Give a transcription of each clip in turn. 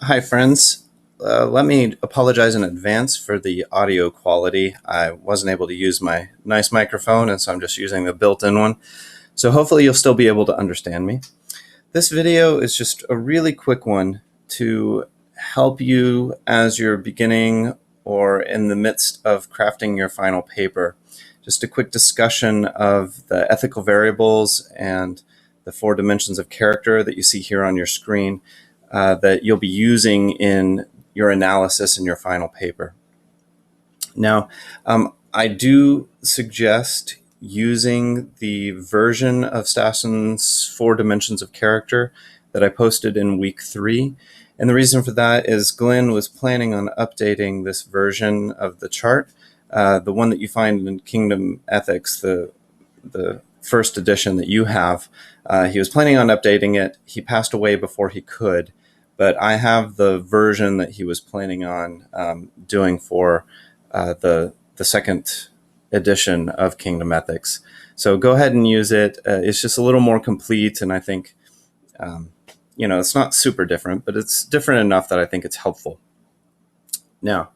Hi, friends. Let me apologize in advance for the audio quality. I wasn't able to use my nice microphone, and so I'm just using the built-in one. So hopefully you'll still be able to understand me. This video is just a really quick one to help you as you're beginning or in the midst of crafting your final paper. Just a quick discussion of the ethical variables and the 4 dimensions of character that you see here on your screen that you'll be using in your analysis in your final paper. Now, I do suggest using the version of Stassen's 4 dimensions of character that I posted in week 3. And the reason for that is Glenn was planning on updating this version of the chart, the one that you find in Kingdom Ethics, the first edition that you have. He was planning on updating it. He passed away before he could, but I have the version that he was planning on doing for the second edition of Kingdom Ethics. So go ahead and use it. It's just a little more complete, and I think it's not super different, but it's different enough that I think it's helpful. Now,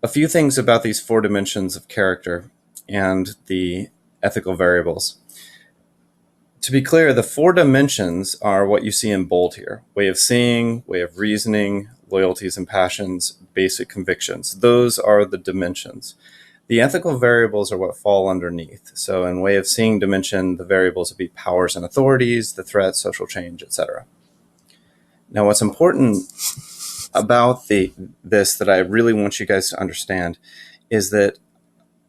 a few things about these 4 dimensions of character and the ethical variables. To be clear, the 4 dimensions are what you see in bold here: way of seeing, way of reasoning, loyalties and passions, basic convictions. Those are the dimensions. The ethical variables are what fall underneath. So in way of seeing dimension, the variables would be powers and authorities, the threat, social change, etc. Now, what's important about this that I really want you guys to understand is that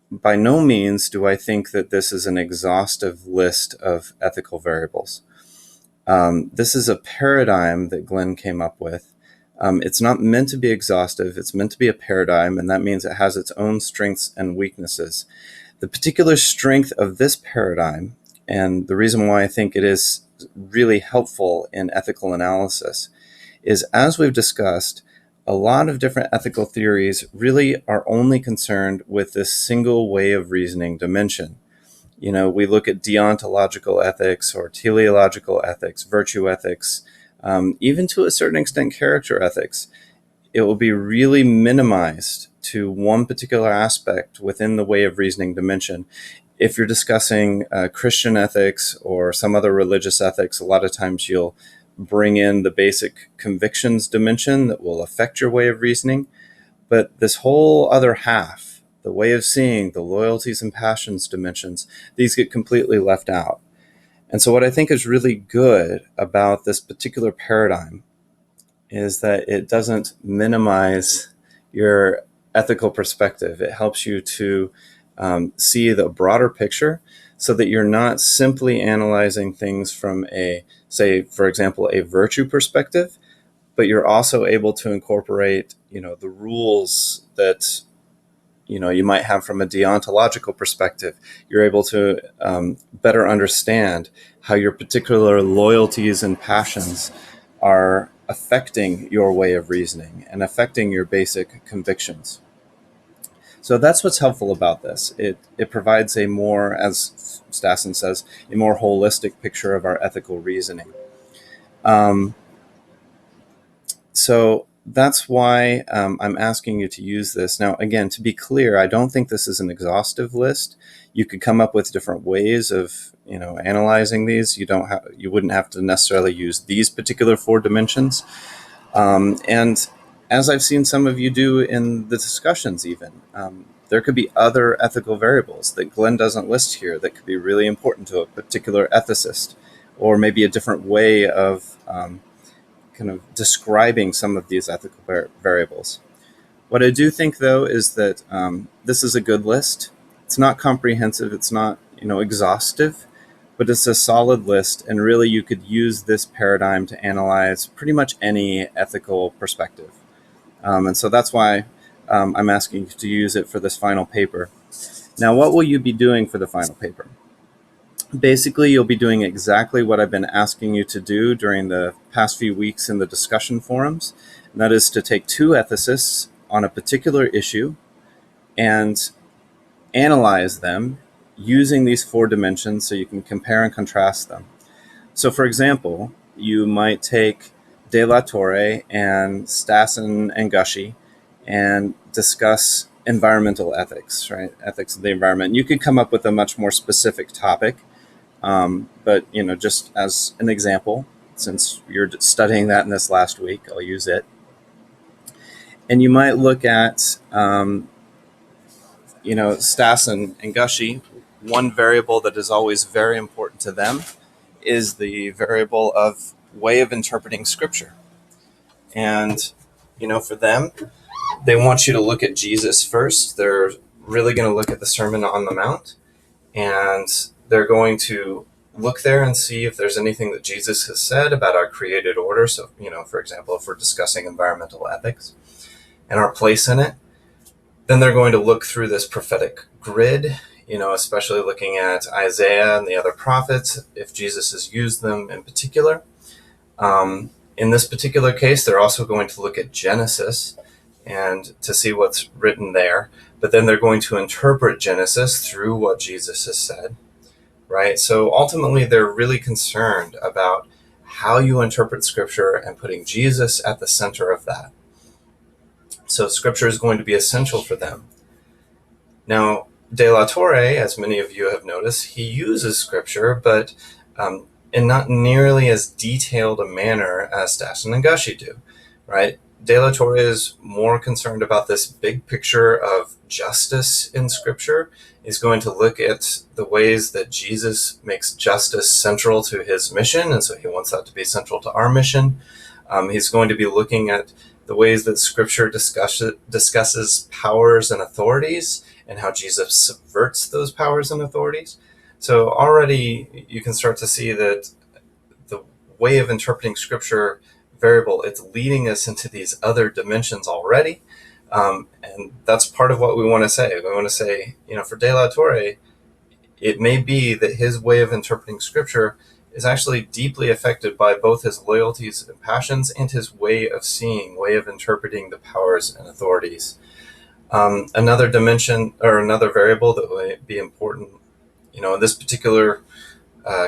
by no means do I think that this is an exhaustive list of ethical variables. This is a paradigm that Glenn came up with. It's not meant to be exhaustive. It's meant to be a paradigm, and that means it has its own strengths and weaknesses. The particular strength of this paradigm, and the reason why I think it is really helpful in ethical analysis, is, as we've discussed, a lot of different ethical theories really are only concerned with this single way of reasoning dimension. We look at deontological ethics or teleological ethics, virtue ethics, even to a certain extent character ethics. It will be really minimized to one particular aspect within the way of reasoning dimension. If you're discussing Christian ethics or some other religious ethics, a lot of times you'll bring in the basic convictions dimension that will affect your way of reasoning. But this whole other half, the way of seeing, the loyalties and passions dimensions, these get completely left out. And so what I think is really good about this particular paradigm is that it doesn't minimize your ethical perspective. It helps you to see the broader picture so that you're not simply analyzing things from a, say, for example, a virtue perspective, but you're also able to incorporate, the rules that, you might have from a deontological perspective. You're able to better understand how your particular loyalties and passions are affecting your way of reasoning and affecting your basic convictions. So that's what's helpful about this. It provides a more, as Stassen says, a more holistic picture of our ethical reasoning. So that's why I'm asking you to use this. Now, again, to be clear, I don't think this is an exhaustive list. You could come up with different ways of, analyzing these. You wouldn't have to necessarily use these particular 4 dimensions. And as I've seen some of you do in the discussions even, there could be other ethical variables that Glenn doesn't list here that could be really important to a particular ethicist, or maybe a different way of kind of describing some of these ethical variables. What I do think, though, is that this is a good list. It's not comprehensive. It's not, exhaustive, but it's a solid list. And really, you could use this paradigm to analyze pretty much any ethical perspective. And so that's why I'm asking you to use it for this final paper. Now, what will you be doing for the final paper? Basically, you'll be doing exactly what I've been asking you to do during the past few weeks in the discussion forums, and that is to take 2 ethicists on a particular issue and analyze them using these 4 dimensions so you can compare and contrast them. So, for example, you might take De La Torre and Stassen and Gushee and discuss environmental ethics, right? Ethics of the environment. You could come up with a much more specific topic, but just as an example, since you're studying that in this last week, I'll use it. And you might look at, Stassen and Gushee. One variable that is always very important to them is the variable of way of interpreting Scripture. And, for them, they want you to look at Jesus first. They're really going to look at the Sermon on the Mount, and they're going to look there and see if there's anything that Jesus has said about our created order. So, for example, if we're discussing environmental ethics and our place in it, then they're going to look through this prophetic grid, especially looking at Isaiah and the other prophets, if Jesus has used them in particular. In this particular case, they're also going to look at Genesis and to see what's written there. But then they're going to interpret Genesis through what Jesus has said, right? So ultimately, they're really concerned about how you interpret Scripture and putting Jesus at the center of that. So Scripture is going to be essential for them. Now, De La Torre, as many of you have noticed, he uses Scripture, but in not nearly as detailed a manner as Stassen and Gushee do, right? De La Torre is more concerned about this big picture of justice in Scripture. He's going to look at the ways that Jesus makes justice central to his mission, and so he wants that to be central to our mission. He's going to be looking at the ways that Scripture discusses powers and authorities and how Jesus subverts those powers and authorities. So already you can start to see that the way of interpreting Scripture variable, it's leading us into these other dimensions already. And that's part of what we want to say. We want to say, for De La Torre, it may be that his way of interpreting Scripture is actually deeply affected by both his loyalties and passions and his way of seeing, way of interpreting the powers and authorities. Another dimension or another variable that would be important, in this particular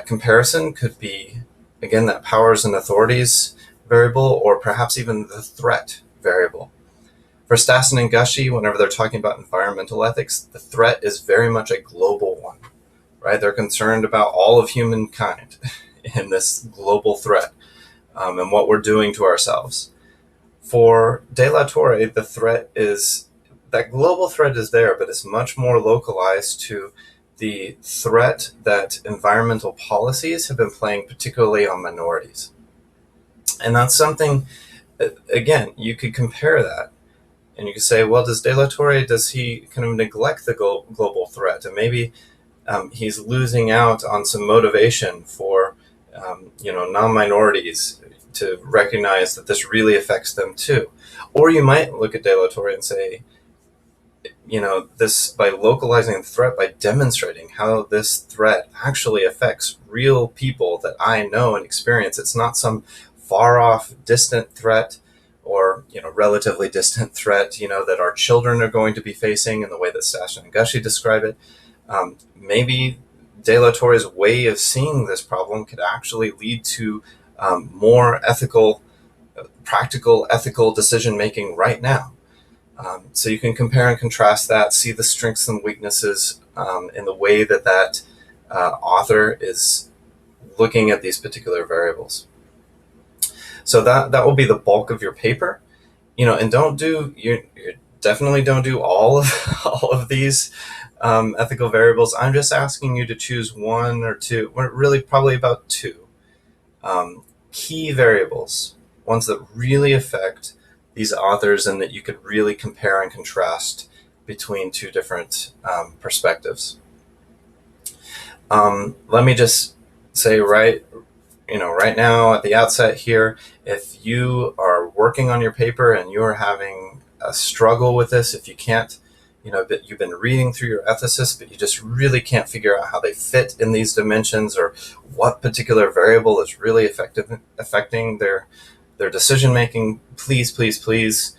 comparison could be, again, that powers and authorities variable, or perhaps even the threat variable. For Stassen and Gushee, whenever they're talking about environmental ethics, the threat is very much a global one, right? They're concerned about all of humankind in this global threat and what we're doing to ourselves. For De La Torre, the threat is, that global threat is there, but it's much more localized to the threat that environmental policies have been playing, particularly on minorities. And that's something, again, you could compare that. And you could say, well, does De La Torre, does he kind of neglect the global threat? And maybe he's losing out on some motivation for, non-minorities to recognize that this really affects them too. Or you might look at De La Torre and say, this, by localizing the threat, by demonstrating how this threat actually affects real people that I know and experience. It's not some far off, distant threat, or relatively distant threat, that our children are going to be facing in the way that Stassen and Gushee describe it. Maybe De La Torre's way of seeing this problem could actually lead to more practical ethical decision making right now. So you can compare and contrast that, see the strengths and weaknesses in the way that author is looking at these particular variables. So that will be the bulk of your paper, and you definitely don't do all of these ethical variables. I'm just asking you to choose one or two, really probably about two key variables, ones that really affect these authors and that you could really compare and contrast between two different perspectives. Let me just say right now at the outset here, if you are working on your paper and you are having a struggle with this, if you can't, that you've been reading through your ethicists, but you just really can't figure out how they fit in these dimensions or what particular variable is really affecting their decision making, please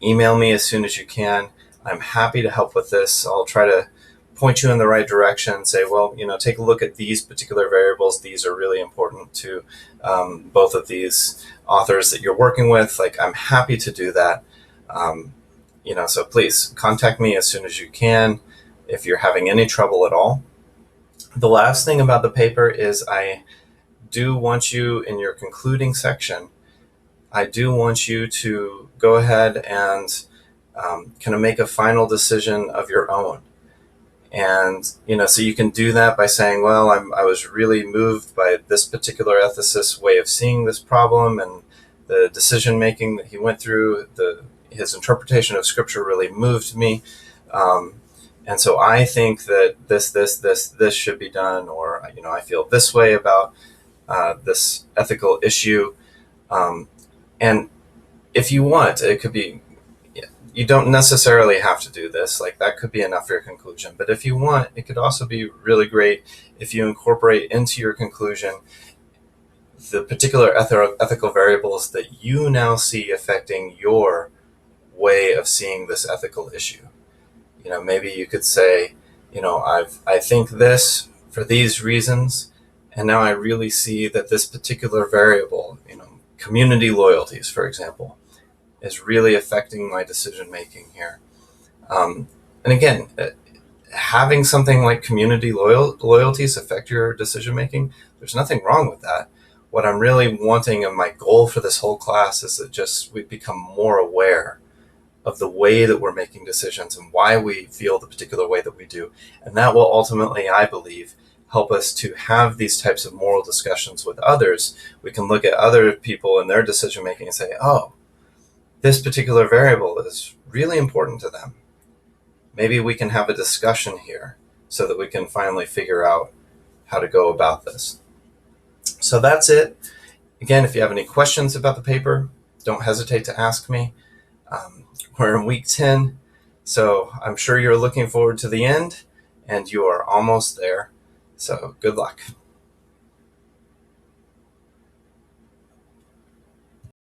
email me as soon as you can. I'm happy to help with this. I'll try to point you in the right direction, say, well, take a look at these particular variables. These are really important to both of these authors that you're working with. Like, I'm happy to do that. So please contact me as soon as you can if you're having any trouble at all. The last thing about the paper is I do want you, in your concluding section, I do want you to go ahead and kind of make a final decision of your own. And, so you can do that by saying, well, I was really moved by this particular ethicist's way of seeing this problem, and the decision making that he went through, his interpretation of scripture really moved me. And so I think that this should be done, or, I feel this way about this ethical issue. And if you want, it could be, you don't necessarily have to do this. Like, that could be enough for your conclusion. But if you want, it could also be really great if you incorporate into your conclusion the particular ethical variables that you now see affecting your way of seeing this ethical issue. Maybe you could say, I think this for these reasons, and now I really see that this particular variable, community loyalties, for example, is really affecting my decision making here. And again, having something like community loyalties affect your decision making, there's nothing wrong with that. What I'm really wanting, and my goal for this whole class, is that we become more aware of the way that we're making decisions and why we feel the particular way that we do. And that will ultimately, I believe, help us to have these types of moral discussions with others. We can look at other people and their decision making and say, oh, this particular variable is really important to them. Maybe we can have a discussion here so that we can finally figure out how to go about this. So that's it. Again, if you have any questions about the paper, don't hesitate to ask me. We're in week 10, so I'm sure you're looking forward to the end, and you are almost there. So good luck.